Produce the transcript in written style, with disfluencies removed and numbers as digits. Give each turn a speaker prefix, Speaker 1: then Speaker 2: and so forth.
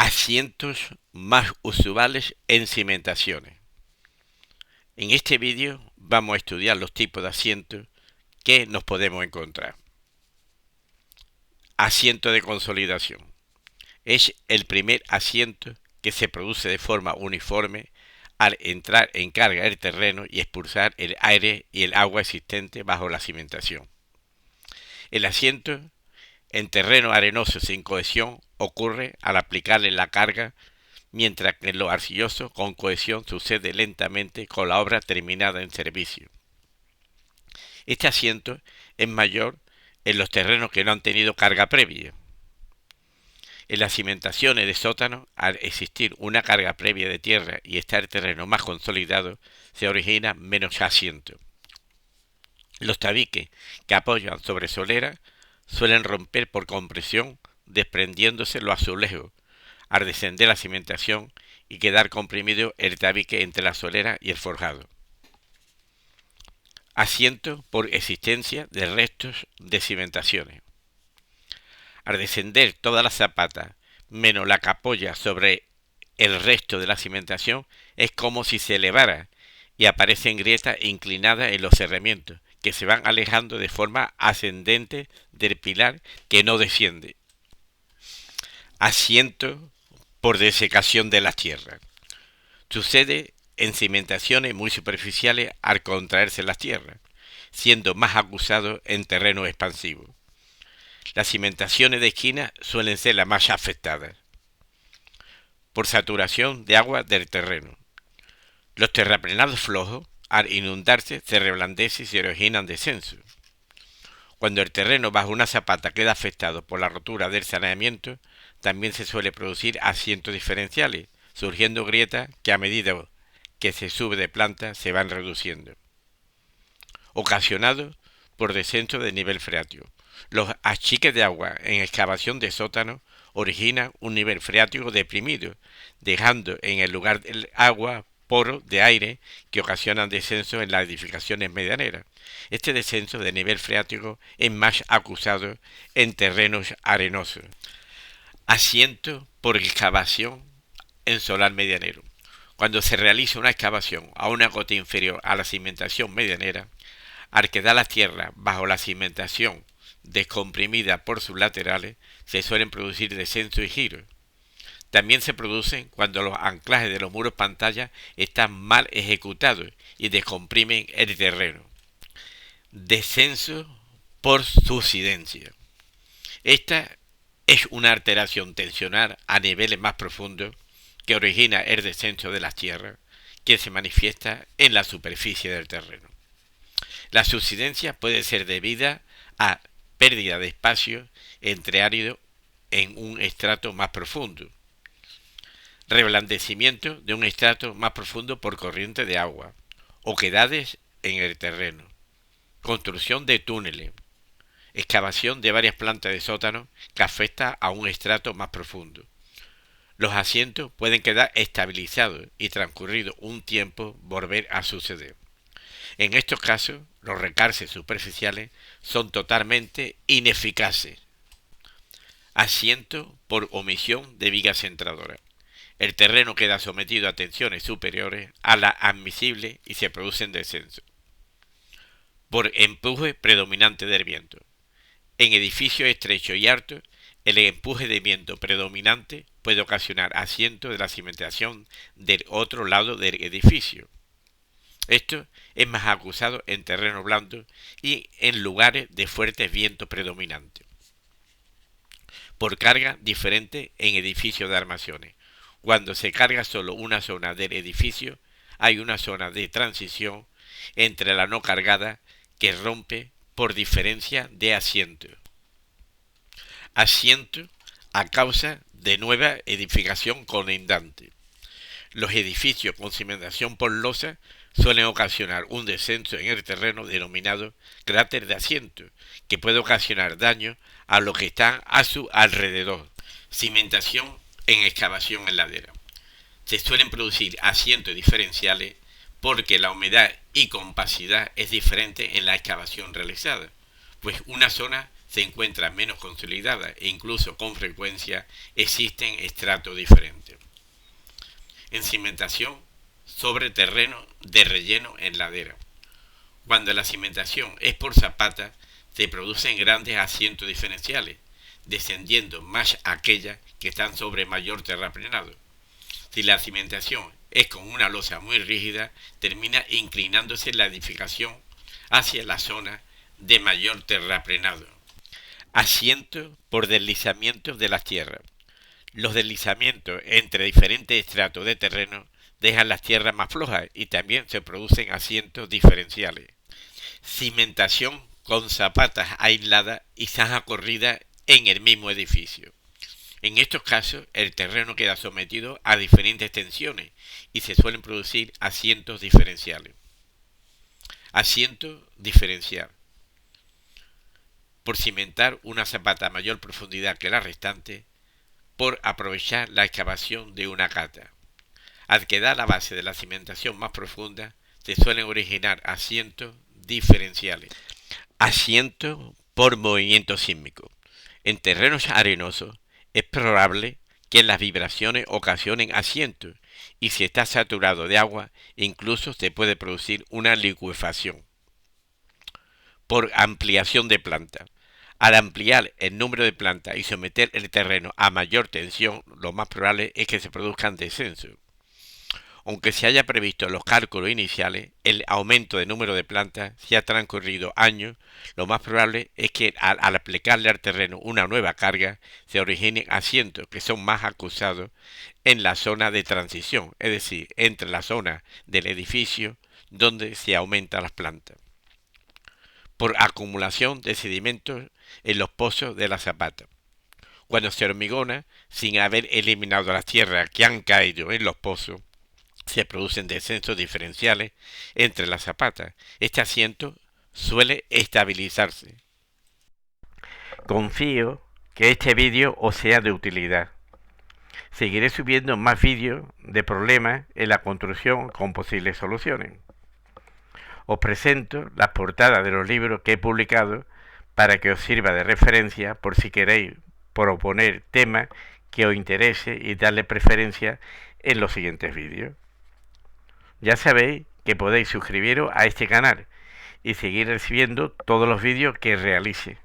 Speaker 1: Asientos más usuales en cimentaciones. En este vídeo vamos a estudiar los tipos de asientos que nos podemos encontrar. Asiento de consolidación. Es el primer asiento que se produce de forma uniforme al entrar en carga el terreno y expulsar el aire y el agua existente bajo la cimentación. El asiento en terreno arenoso sin cohesión ocurre al aplicarle la carga, mientras que en lo arcilloso con cohesión sucede lentamente con la obra terminada en servicio. Este asiento es mayor en los terrenos que no han tenido carga previa. En las cimentaciones de sótano, al existir una carga previa de tierra y estar el terreno más consolidado, se origina menos asiento. Los tabiques que apoyan sobre solera suelen romper por compresión, desprendiéndose los azulejos al descender la cimentación y quedar comprimido el tabique entre la solera y el forjado. Asiento por existencia de restos de cimentaciones. Al descender toda la zapata menos la que apoya sobre el resto de la cimentación, es como si se elevara y aparecen grietas inclinadas en los cerramientos que se van alejando de forma ascendente del pilar que no desciende. Asiento por desecación de la tierra. Sucede en cimentaciones muy superficiales al contraerse las tierras, siendo más acusado en terreno expansivo. Las cimentaciones de esquina suelen ser las más afectadas por saturación de agua del terreno. Los terraplenados flojos, al inundarse, se reblandecen y se originan descensos. Cuando el terreno bajo una zapata queda afectado por la rotura del saneamiento, también se suele producir asientos diferenciales, surgiendo grietas que a medida que se sube de planta se van reduciendo. Ocasionado por descenso de nivel freático. Los achiques de agua en excavación de sótano originan un nivel freático deprimido, dejando en el lugar del agua poros de aire que ocasionan descenso en las edificaciones medianeras. Este descenso de nivel freático es más acusado en terrenos arenosos. Asiento por excavación en solar medianero. Cuando se realiza una excavación a una cota inferior a la cimentación medianera, al quedar la tierra bajo la cimentación descomprimida por sus laterales, se suelen producir descensos y giros. También se producen cuando los anclajes de los muros pantalla están mal ejecutados y descomprimen el terreno. Descenso por subsidencia. Esta es una alteración tensional a niveles más profundos que origina el descenso de las tierras, que se manifiesta en la superficie del terreno. La subsidencia puede ser debida a pérdida de espacio entre áridos en un estrato más profundo, reblandecimiento de un estrato más profundo por corriente de agua, oquedades en el terreno, construcción de túneles, excavación de varias plantas de sótano que afecta a un estrato más profundo. Los asientos pueden quedar estabilizados y transcurrido un tiempo volver a suceder. En estos casos, los recalces superficiales son totalmente ineficaces. Asiento por omisión de viga centradora. El terreno queda sometido a tensiones superiores a las admisibles y se producen descensos. Por empuje predominante del viento. En edificios estrechos y altos, el empuje de viento predominante puede ocasionar asiento de la cimentación del otro lado del edificio. Esto es más acusado en terreno blando y en lugares de fuertes vientos predominantes. Por carga diferente en edificios de armaciones. Cuando se carga solo una zona del edificio, hay una zona de transición entre la no cargada que rompe por diferencia de asiento. Asiento a causa de nueva edificación colindante. Los edificios con cimentación por losa suelen ocasionar un descenso en el terreno denominado cráter de asiento, que puede ocasionar daño a lo que está a su alrededor. Cimentación en excavación en ladera. Se suelen producir asientos diferenciales porque la humedad y compacidad es diferente en la excavación realizada, pues una zona se encuentra menos consolidada e incluso con frecuencia existen estratos diferentes. En cimentación sobre terreno de relleno en ladera. Cuando la cimentación es por zapata, se producen grandes asientos diferenciales, descendiendo más aquellas que están sobre mayor terraplenado. Si la cimentación es con una losa muy rígida, termina inclinándose la edificación hacia la zona de mayor terraplenado. Asiento por deslizamiento de las tierras. Los deslizamientos entre diferentes estratos de terreno dejan las tierras más flojas y también se producen asientos diferenciales. Cimentación con zapatas aisladas y zanja corrida en el mismo edificio. En estos casos, el terreno queda sometido a diferentes tensiones y se suelen producir asientos diferenciales. Asiento diferencial. Por cimentar una zapata a mayor profundidad que la restante, por aprovechar la excavación de una cata. Al quedar la base de la cimentación más profunda, se suelen originar asientos diferenciales. Asiento por movimiento sísmico. En terrenos arenosos es probable que las vibraciones ocasionen asientos y si está saturado de agua, incluso se puede producir una licuefacción. Por ampliación de planta. Al ampliar el número de plantas y someter el terreno a mayor tensión, lo más probable es que se produzcan descensos. Aunque se haya previsto en los cálculos iniciales el aumento de número de plantas, si ha transcurrido años, lo más probable es que al aplicarle al terreno una nueva carga, se originen asientos que son más acusados en la zona de transición, es decir, entre la zona del edificio donde se aumentan las plantas. Por acumulación de sedimentos en los pozos de la zapata. Cuando se hormigona, sin haber eliminado las tierras que han caído en los pozos, se producen descensos diferenciales entre las zapatas. Este asiento suele estabilizarse. Confío que este vídeo os sea de utilidad. Seguiré subiendo más vídeos de problemas en la construcción con posibles soluciones. Os presento las portadas de los libros que he publicado para que os sirva de referencia por si queréis proponer temas que os interese y darle preferencia en los siguientes vídeos. Ya sabéis que podéis suscribiros a este canal y seguir recibiendo todos los vídeos que realice.